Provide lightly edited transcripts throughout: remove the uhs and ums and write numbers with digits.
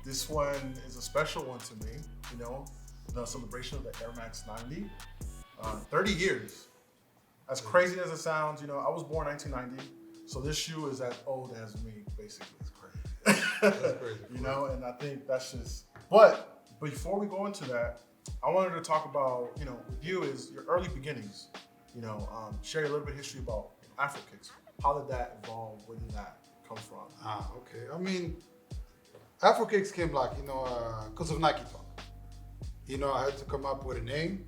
This one is a special one to me, you know, the celebration of the Air Max 90. 30 years. As crazy as it sounds, you know, I was born 1990, so this shoe is as old as me, basically. That's crazy. That's crazy. You know, and I think that's just, but before we go into that, I wanted to talk about, you know, with you is your early beginnings, you know, share a little bit of history about AFROKIX. How did that evolve? Where did that come from? Okay. I mean, AFROKIX came like, you know, because of Nike Talk. You know, I had to come up with a name.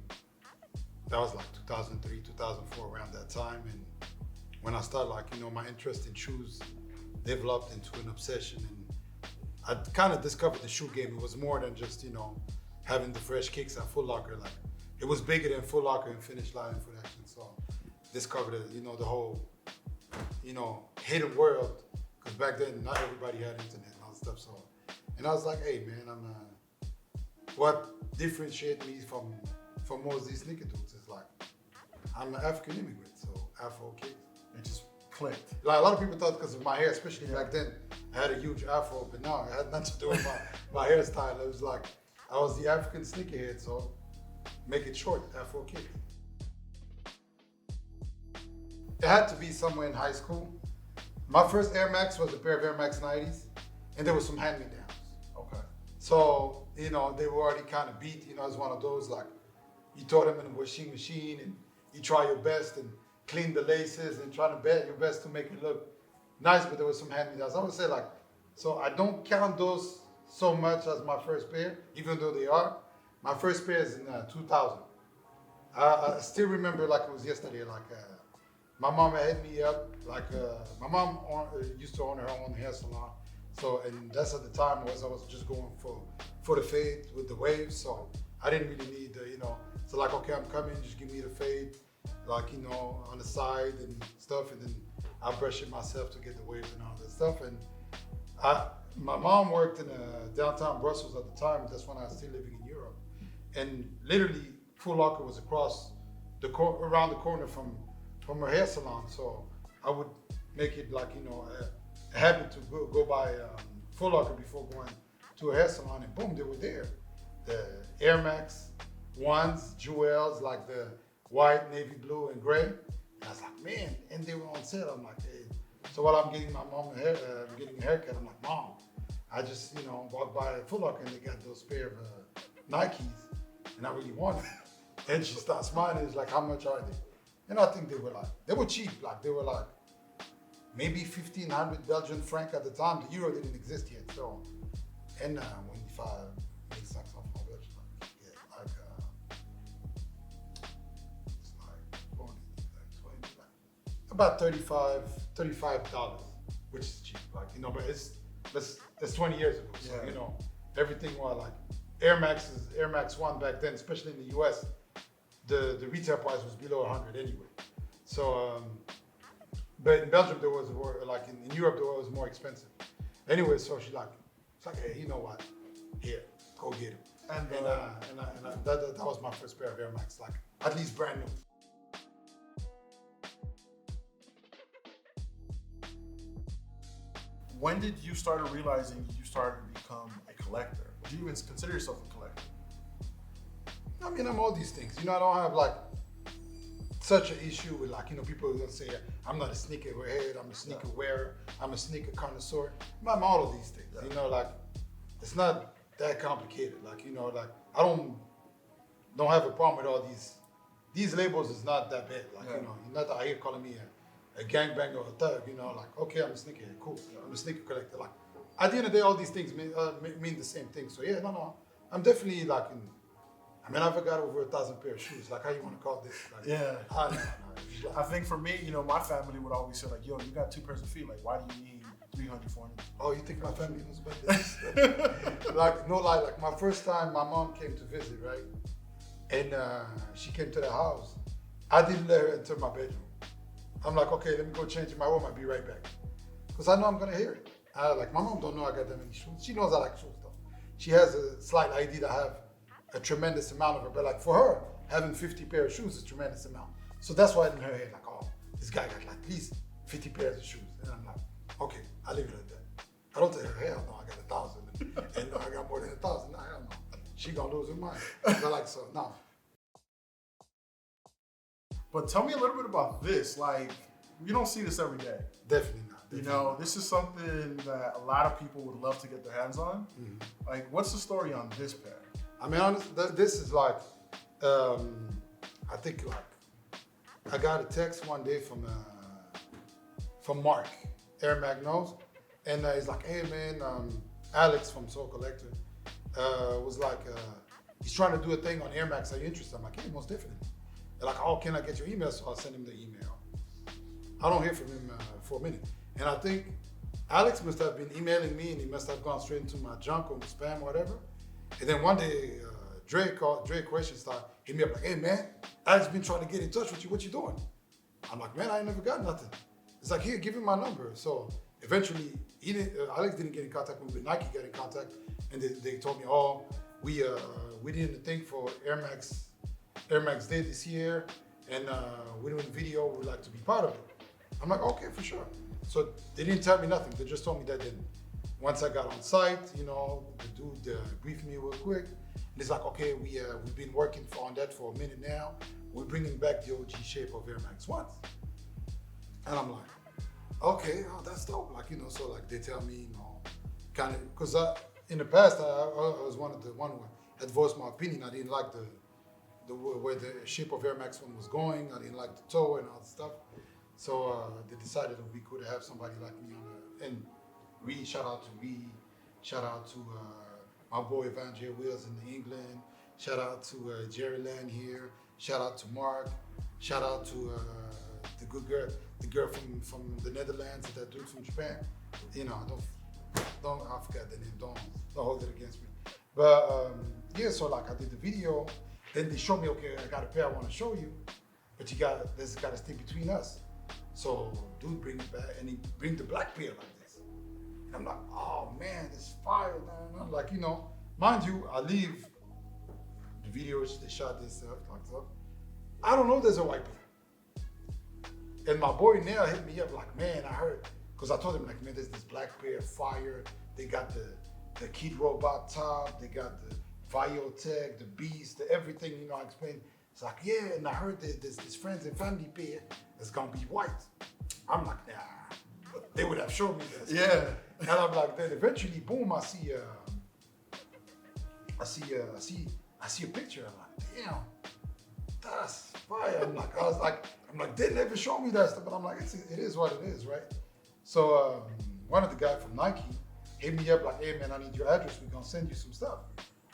That was like 2003, 2004, around that time. And when I started, like, you know, my interest in shoes developed into an obsession. And I kind of discovered the shoe game. It was more than just, you know, having the fresh kicks at Foot Locker. Like, it was bigger than Foot Locker and Finish Line and Foot Action. So discovered, you know, the whole, you know, hidden world. Because back then, not everybody had internet and all that stuff. So, and I was like, hey, man, what differentiates me from most of these sneaker dudes is like, I'm an African immigrant, so AFROKIX. It just clicked. Like a lot of people thought because of my hair, especially back then, I had a huge afro, but now it had nothing to do with my hairstyle. It was like, I was the African sneakerhead, so make it short, AFROKIX. It had to be somewhere in high school. My first Air Max was a pair of Air Max 90s, and there was some hand-me-downs. Okay. So, you know, they were already kind of beat, you know, as one of those, like, you throw them in a washing machine and you try your best and clean the laces and try to bet your best to make it look nice, but there was some hand-me-downs. I would say like, so I don't count those so much as my first pair, even though they are. My first pair is in 2000. I still remember like it was yesterday, like my mom had me up, like my mom used to own her own hair salon. So, and that's at the time I was just going for the fade with the waves. So I didn't really need the, you know, so like, okay, I'm coming, just give me the fade, like, you know, on the side and stuff. And then I brush it myself to get the waves and all that stuff. And my mom worked in downtown Brussels at the time. That's when I was still living in Europe. And literally Foot Locker was across around the corner from her hair salon. So I would make it like, you know, a habit to go by Foot Locker before going to a hair salon, and boom, they were there. The Air Max 1s, Jewels, like the white, navy blue, and gray. And I was like, man, and they were on sale. I'm like, hey. So while I'm getting my mom getting a haircut, I'm like, Mom, I just, you know, walked by Foot Locker and they got those pair of Nikes, and I really wanted them. And she starts smiling. It's like, how much are they? And I think they were cheap. Like, they were like maybe 1,500 Belgian franc at the time. The euro didn't exist yet. So, and when if I make something from Belgium, yeah, like it's like 40, like 20, like about $35, which is cheap. Like, you know, but that's 20 years ago. So, you know, everything was like Air Max 1 back then, especially in the US, the retail price was below 100 anyway. So, but in Belgium there was more, like in Europe there was more expensive. Anyway, so it's like, hey, you know what? Here, go get it. And that was my first pair of Air Max, like at least brand new. When did you start realizing you started to become a collector? Do you even consider yourself a collector? I mean, I'm all these things. You know, I don't have like such an issue with like, you know, people are gonna say, I'm not a sneakerhead, I'm a sneaker wearer, I'm a sneaker connoisseur. I'm all of these things. You know, like, it's not that complicated. Like, you know, like, I don't have a problem with all these labels. Is not that bad. Like, you know, you're not out here calling me a gangbanger or a thug. You know, like, okay, I'm a sneakerhead, cool. I'm a sneaker collector. Like, at the end of the day, all these things mean the same thing. So yeah, no, I'm definitely like I mean, I've got over 1,000 pair of shoes. Like, how you want to call this? Like, no. I think for me, you know, my family would always say like, yo, you got 2 pairs of feet. Like, why do you need 300, 400? Oh, you think my family knows about this? Like, no lie, like my first time my mom came to visit, right? And she came to the house. I didn't let her enter my bedroom. I'm like, okay, let me go change in my room. I'll be right back. Because I know I'm going to hear it. Like, my mom don't know I got that many shoes. She knows I like shoes though. She has a slight idea that I have a tremendous amount of it, but like for her, having 50 pair of shoes is a tremendous amount. So that's why in her head, like, oh, this guy got like at least 50 pairs of shoes. And I'm like, okay, I'll leave it at that. I don't tell her, hell no, I got 1,000. And I got more than 1,000. Nah, hell no. She gonna lose her mind. But like, so, no. But tell me a little bit about this. Like, you don't see this every day. Definitely not. You know, this is something that a lot of people would love to get their hands on. Like, what's the story on this pair? I mean, honestly, this is like, I think like, I got a text one day from Mark, Air Magnos, and he's like, hey man, Alex from Soul Collector was like, he's trying to do a thing on Air Max. Are you interested? I'm like, hey, most definitely. They're like, oh, can I get your email? So I'll send him the email. I don't hear from him for a minute. And I think Alex must have been emailing me and he must have gone straight into my junk or spam or whatever. And then one day, Drake question started, hit me up like, hey man, Alex been trying to get in touch with you. What you doing? I'm like, man, I ain't never got nothing. It's like, here, give him my number. So eventually, Alex didn't get in contact with me, but Nike got in contact, and they told me, oh, we didn't think for Air Max Day this year, and we're doing video. We'd like to be part of it. I'm like, okay, for sure. So they didn't tell me nothing. They just told me that then. Once I got on site, you know, the dude briefed me real quick. And it's like, okay, we've been working on that for a minute now. We're bringing back the OG shape of Air Max 1s. And I'm like, okay, oh, that's dope. Like, you know, so like they tell me, you know, kind of, because in the past, I was one who had voiced my opinion. I didn't like the way the shape of Air Max 1 was going. I didn't like the toe and all the stuff. So they decided that we could have somebody like me on the, and shout out to my boy Evangel Wills in England, shout out to Jerry Land here, shout out to Mark, shout out to the girl from the Netherlands, that dude from Japan. You know, I forgot the name, don't hold it against me. But yeah, so like I did the video, then they showed me, okay, I got a pair I want to show you, but this got to stay between us. So dude bring it back and he bring the black pair like this. And I'm like, oh man, this is fire, man. I'm like, you know, mind you, I leave the videos, they shot this stuff, like stuff. I don't know there's a white pair. And my boy Nail hit me up like, man, I heard, because I told him like, man, there's this black pair, fire. They got the Kid Robot top, they got the Viotech, the Beast, the everything, you know, I explained. It's like, yeah, and I heard that this friends and family pair is gonna be white. I'm like, nah, they would have shown me this. Yeah. And I'm like, then eventually, boom, I see a picture. I'm like, damn, that's fire. I'm like, they never showed me that stuff, but I'm like, it is what it is, right? So one of the guys from Nike hit me up like, hey man, I need your address. We're gonna send you some stuff.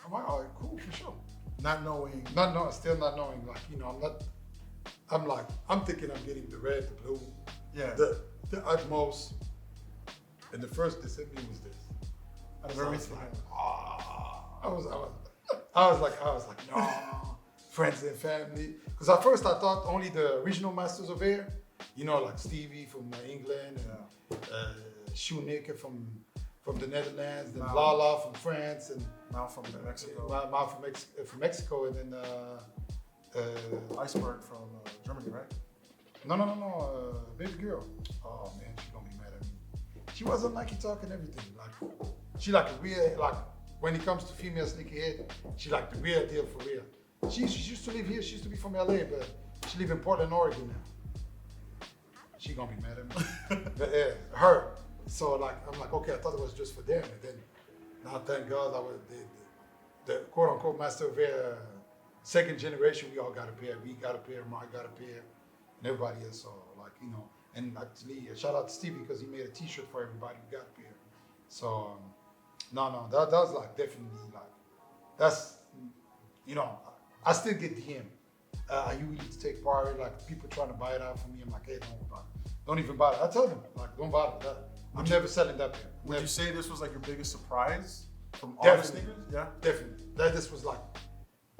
I'm like, all right, cool, for sure. Still not knowing, like, you know, I'm thinking I'm getting the red, the blue, yeah, the utmost. And the first they sent me was this. I was like, I was like, no, friends and family. Because at first I thought only the original masters of air, you know, like Stevie from England, and Shoemaker from the Netherlands, and Lala from France, and Mal from Mexico. Mal from Mexico, and then Iceberg from Germany, right? No, baby girl. Oh man, she gonna be mad at me. She wasn't Nike talking everything. Like, she like a real, like, when it comes to female sneakerhead, she like the real deal for real. She used to live here. She used to be from LA, but she live in Portland, Oregon now. She gonna be mad at me. But yeah, her. So like, I'm like, okay, I thought it was just for them, and then now thank God I was the quote unquote master of air second generation. We all got a pair. We got a pair. Mark got a pair, and everybody else. So like, you know, and actually shout out to Stevie because he made a T-shirt for everybody who got a pair. So that was like definitely like, that's, you know, I still get DM. Are you willing to take part? Like people trying to buy it out for me. I'm like, hey, don't even buy it. I tell them like, don't buy it. I'm never selling that pair. Would you say this was like your biggest surprise from all the Definitely. sneakers? Yeah, Definitely. That this was like,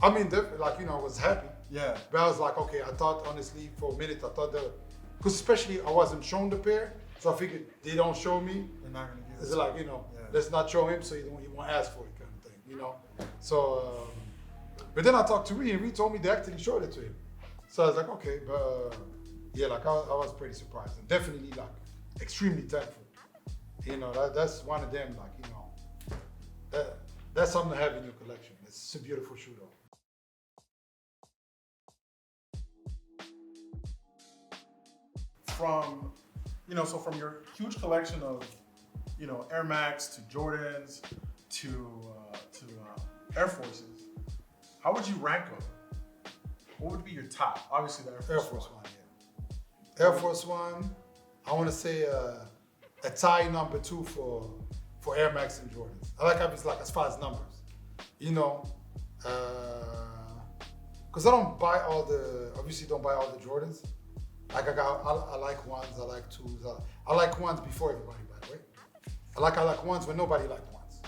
I mean, like, you know, I was happy. yeah, But I was like, okay, I thought honestly for a minute, I thought that, because especially I wasn't shown the pair, so I figured they don't show me. they're not gonna give It's it. like, you know, Yeah. let's not show him so he won't ask for it kind of thing, you know? So, but then I talked to Ree and Ree told me they actually showed it to him. So I was like, okay, but yeah, like I was pretty surprised and definitely like extremely thankful. You know, that's one of them, like, you know, that's something to have in your collection. It's a beautiful shoe though. From, so from your huge collection of, Air Max to Jordans to Air Forces, how would you rank them? What would be your top? Obviously, the Air Force One, yeah. Air Force One, I want to say a tie number 2 for Air Max and Jordans. I like obviously like as far as numbers, because I don't buy obviously don't buy all the Jordans. Like I like ones, I like twos. I like ones before everybody, by the way. I like ones when nobody liked ones.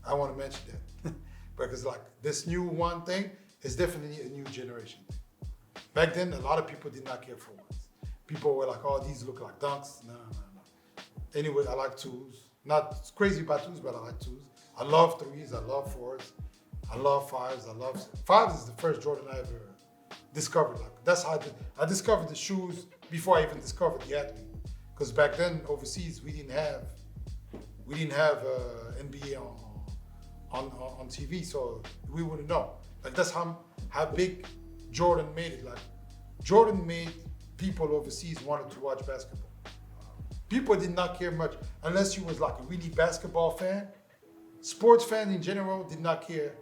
I want to mention that because like this new one thing is definitely a new generation thing. Back then, a lot of people did not care for ones. People were like, "Oh, these look like dunks." No. Anyway, I like twos. Not crazy about twos, but I like twos. I love threes. I love fours. I love fives. Fives is the first Jordan I ever discovered. Like that's how I discovered the shoes before I even discovered the athlete. Because back then overseas we didn't have NBA on TV, so we wouldn't know. Like that's how big Jordan made it. Like Jordan made people overseas wanted to watch basketball. People did not care much unless you was like a really basketball fan. Sports fan in general did not care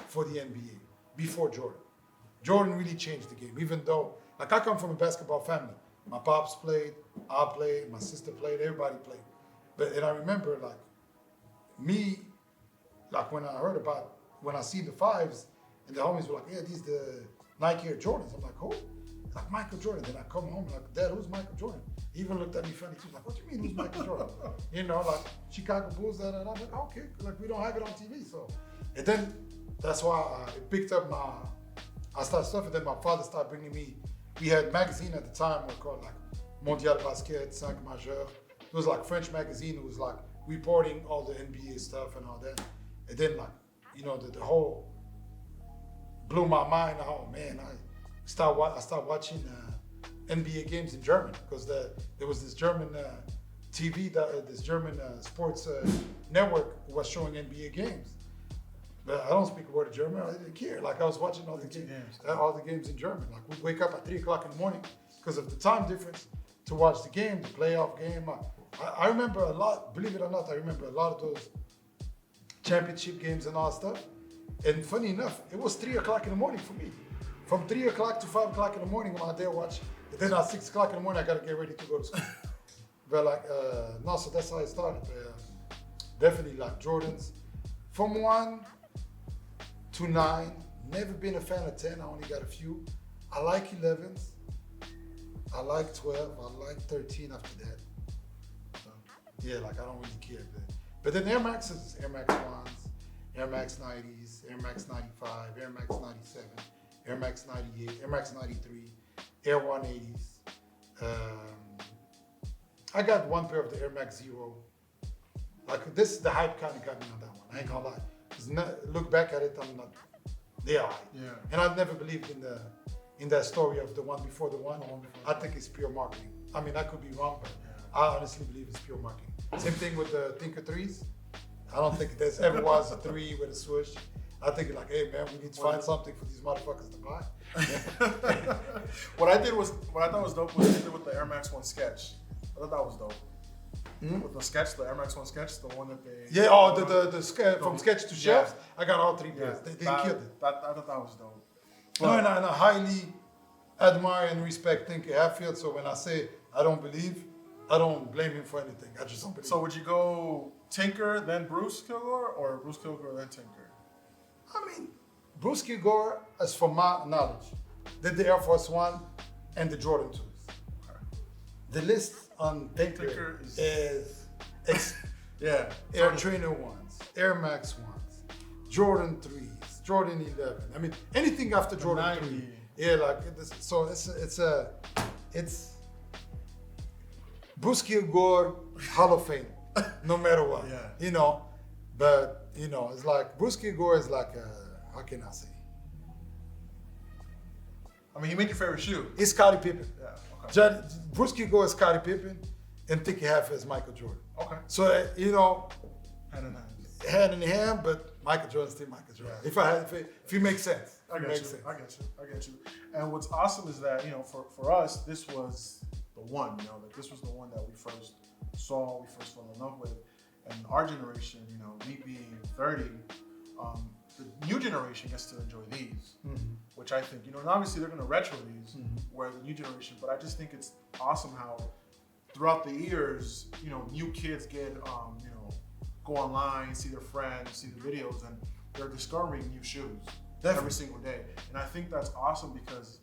for the NBA before Jordan. Jordan really changed the game, even though, like I come from a basketball family. My pops played, I played, my sister played, everybody played. And I remember like me, like when I see the fives and the homies were like, yeah, these the Nike Air Jordans. I'm like, who? Like Michael Jordan. Then I come home like, Dad, who's Michael Jordan? He even looked at me funny too. Like, what do you mean who's Michael Jordan? Like Chicago Bulls, and I'm like, okay, like we don't have it on TV. So, and then that's why I picked up I started stuff, and then my father started bringing me, we had magazine at the time called like Mondial Basket, Cinq Majeur. It was like French magazine. It was like reporting all the NBA stuff and all that. And then like, the whole blew my mind. Oh man, I started watching NBA games in German because there was this German TV, this German sports network was showing NBA games. But I don't speak a word of German. I didn't care. Like I was watching all the games in German. Like we'd wake up at 3:00 in the morning because of the time difference to watch the game, the playoff game. I remember a lot. Believe it or not, I remember a lot of those championship games and all that stuff. And funny enough, it was 3:00 in the morning for me. From 3:00 to 5:00 in the morning, I'm out there watching. And then at 6:00 in the morning, I gotta get ready to go to school. But like, no, so that's how it started. Definitely like Jordans. From 1 to 9, never been a fan of 10, I only got a few. I like 11s, I like 12, I like 13 after that. So, yeah, like I don't really care. But then Air Maxes, Air Max 1s, Air Max 90s, Air Max 95, Air Max 97, Air Max 98, Air Max 93, Air 180s. I got one pair of the Air Max Zero. Like this, the hype kind of got me on that one, I ain't gonna lie. Look back at it, I'm not. They are. Yeah. And I've never believed in that story of the one before the one. I think it's pure marketing. I mean, I could be wrong, but I honestly believe it's pure marketing. Same thing with the Tinker 3s. I don't think there's ever was a 3 with a swoosh. I think like, hey man, we need to find something for these motherfuckers to buy. What I thought was dope was they did with the Air Max 1 sketch. I thought that was dope. With the sketch, the Air Max 1 sketch, the one that they... Yeah, the sketch, from sketch to shelves, I got all 3 pairs. They killed it. I thought that was dope. But no, and I highly admire and respect Tinker Hatfield, so when I say I don't believe, I don't blame him for anything. I just don't believe. So would you go Tinker, then Bruce Kilgore, or Bruce Kilgore, then Tinker? I mean, Bruce Kilgore, as for my knowledge, did the Air Force One and the Jordan 2s. Okay. The list on Tinker is Air Trainer 1s, Air Max 1s, Jordan 3s, Jordan 11. I mean, anything after Jordan 3. Yeah, like this. So it's Bruce Kilgore Hall of Fame, no matter what. Yeah. But it's like Bruce Kilgore is like how can I say? I mean, he made your favorite shoe. It's Scottie Pippen. Yeah. Okay. Bruce Kilgore is Scottie Pippen, and Tinker Hatfield is Michael Jordan. Okay. So hand in hand. Hand in hand, but Michael Jordan, still Michael Jordan. Yeah. If it makes sense. I It get makes you. sense. I get you. And what's awesome is that, you know, for us, this was the one, you know, like this was the one that we first saw, we first fell in love with. And our generation, you know, me being 30, the new generation gets to enjoy these, which I think, you know, and obviously they're going to retro these, where the new generation, but I just think it's awesome how throughout the years, you know, new kids get, you know, go online, see their friends, see the videos, and they're discovering new shoes every single day. And I think that's awesome because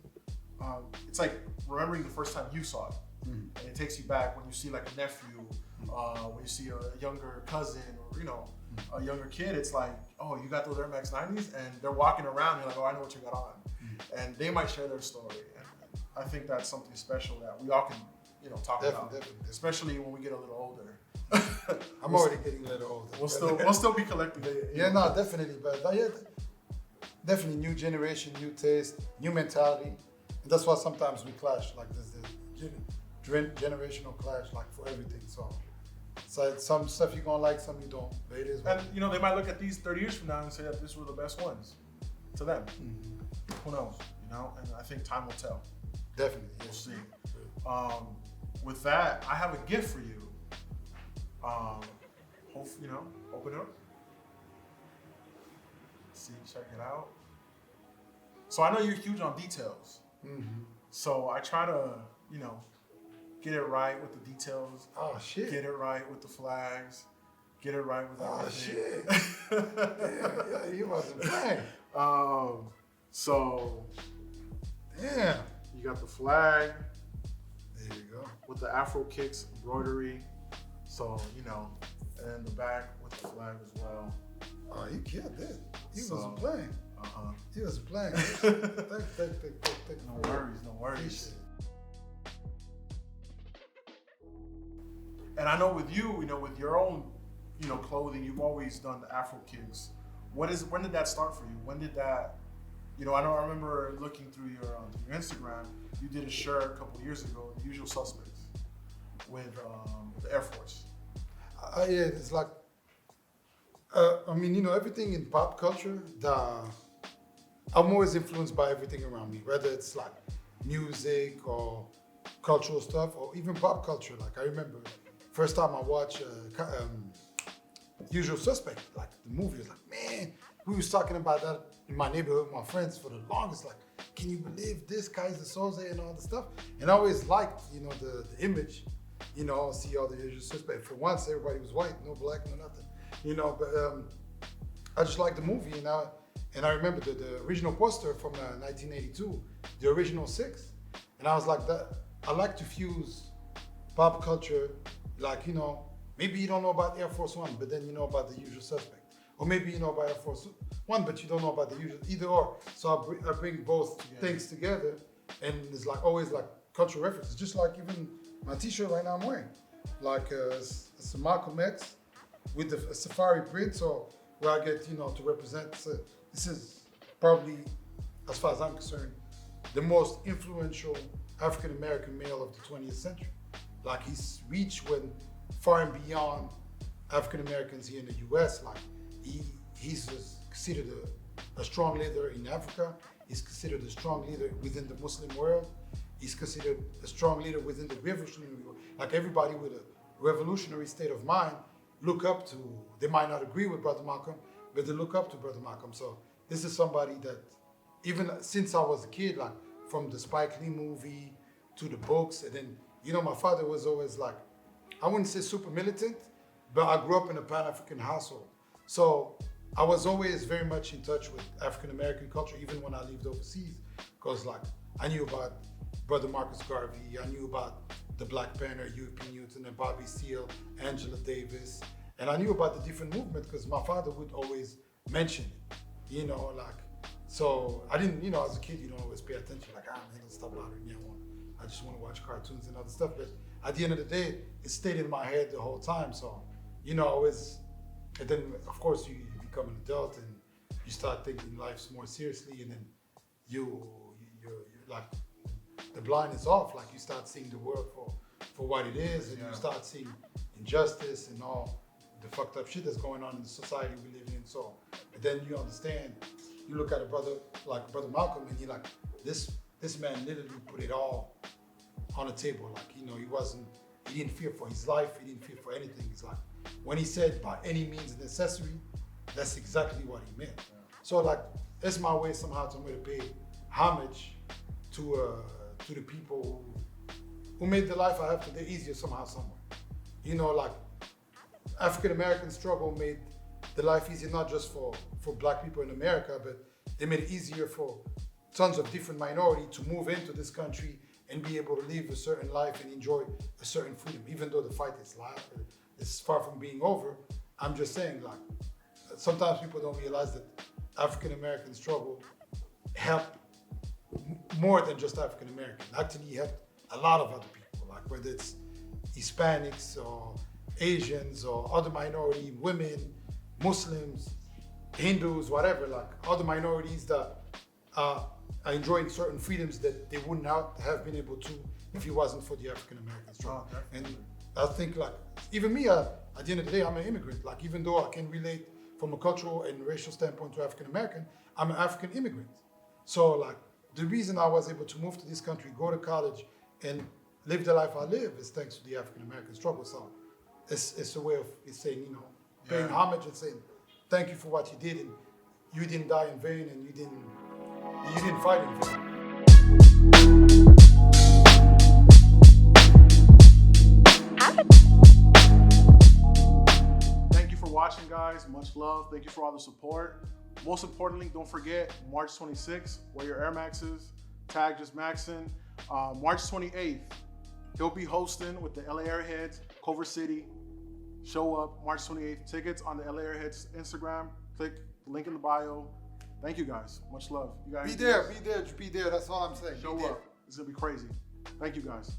it's like remembering the first time you saw it. And it takes you back when you see like a nephew, when you see a younger cousin or, you know, a younger kid, it's like, oh, you got those Air Max 90s? And they're walking around, you're like, oh, I know what you got on. And they might share their story. And I think that's something special that we all can, you know, talk about. Definitely. Especially when we get a little older. I'm already getting a little older. We'll still be collecting. Yeah, no, definitely. But yeah, definitely new generation, new taste, new mentality. And that's why sometimes we clash. Like there's the generational clash, like for everything. So some stuff you're gonna like, some you don't. But it is. And you know, they might look at these 30 years from now and say that these were the best ones to them. Who knows? You know, and I think time will tell. Definitely. We'll see. With that, I have a gift for you. You know, open it up. See, check it out. So I know you're huge on details. So I try to, you know, get it right with the details. Oh shit. Get it right with the flags. Get it right with everything. Oh shit. yeah, you wasn't playing. So, Damn. you got the flag There you go. with the AFROKIX embroidery. So, you know, and then the back with the flag as well. Oh, you killed it. He So, wasn't playing. He wasn't playing. No worries. And I know with you know, with your own, you know, clothing, you've always done the AFROKIX. When did that start for you? When did that, you know, I remember looking through your Instagram, you did a shirt a couple years ago, The Usual Suspects, with the Air Force. Yeah, it's like, I mean, you know, everything in pop culture, I'm always influenced by everything around me, whether it's like music or cultural stuff or even pop culture. Like I remember first time I watched Usual Suspect, like the movie, was like, man, we was talking about that in my neighborhood with my friends for the longest, like, can you believe this guy's the Soze and all the stuff? And I always liked, you know, the image, you know, see all the Usual Suspect. For once, everybody was white, no black, no nothing, you know, but I just liked the movie, and I remember the original poster from 1982, the original 6, and I was like, I like to fuse pop culture, like, you know, maybe you don't know about Air Force One, but then you know about The Usual Suspect. Or maybe you know about Air Force One, but you don't know about the usual, either or. So I bring both things together, and it's like always like cultural references. Just like even my t-shirt right now I'm wearing. Like it's a Malcolm X with a safari print, so where I get, you know, to represent, this is probably, as far as I'm concerned, the most influential African-American male of the 20th century. Like he's reached when far and beyond African-Americans here in the US, like he's considered a strong leader in Africa. He's considered a strong leader within the Muslim world. He's considered a strong leader within the revolutionary world. Like everybody with a revolutionary state of mind look up to, they might not agree with Brother Malcolm, but they look up to Brother Malcolm. So this is somebody that, even since I was a kid, like from the Spike Lee movie to the books, and then, you know, my father was always like, I wouldn't say super militant, but I grew up in a Pan-African household. So I was always very much in touch with African-American culture, even when I lived overseas, because like I knew about Brother Marcus Garvey, I knew about the Black Panther, European Youth, and then Bobby Seale, Angela Davis, and I knew about the different movements because my father would always mention it, you know, like, so I didn't, you know, as a kid, you don't always pay attention, like, man, stop bothering me, I just want to watch cartoons and other stuff, but at the end of the day, it stayed in my head the whole time, so, you know, always, and then, of course, you become an adult and you start taking life more seriously, and then you're like, the blind is off, like you start seeing the world for what it is, and you start seeing injustice and all the fucked up shit that's going on in the society we live in. So then you understand, you look at a brother like Brother Malcolm and you're like, this man literally put it all on the table. Like, you know, he didn't fear for his life, he didn't fear for anything. It's like, when he said by any means necessary, that's exactly what he meant. Yeah. So like, it's my way somehow to pay homage to the people who made the life I have today easier somehow, somewhere. You know, like African American struggle made the life easier, not just for black people in America, but they made it easier for tons of different minority to move into this country and be able to live a certain life and enjoy a certain freedom, even though the fight is far from being over. I'm just saying, like, sometimes people don't realize that African American struggle helped more than just African American. Actually, helped a lot of other people, like whether it's Hispanics or Asians or other minority, women, Muslims, Hindus, whatever, like other minorities that are enjoying certain freedoms that they would not have been able to if it wasn't for the African American struggle. Oh, and I think, like, even me, at the end of the day, I'm an immigrant. Like, even though I can relate from a cultural and racial standpoint to African American, I'm an African immigrant. So, like, the reason I was able to move to this country, go to college, and live the life I live is thanks to the African American struggle. So, it's a way of saying, you know, paying homage and saying, thank you for what you did, and you didn't die in vain, and you didn't fight in vain. Thank you for watching, guys. Much love. Thank you for all the support. Most importantly, don't forget, March 26th, wear your Air Maxes, tag just Maxin. March 28th, he'll be hosting with the LA Airheads, Culver City. Show up March 28th. Tickets on the LA Airheads Instagram. Click the link in the bio. Thank you guys. Much love. You guys be there. That's all I'm saying. Show up. It's gonna be crazy. Thank you guys.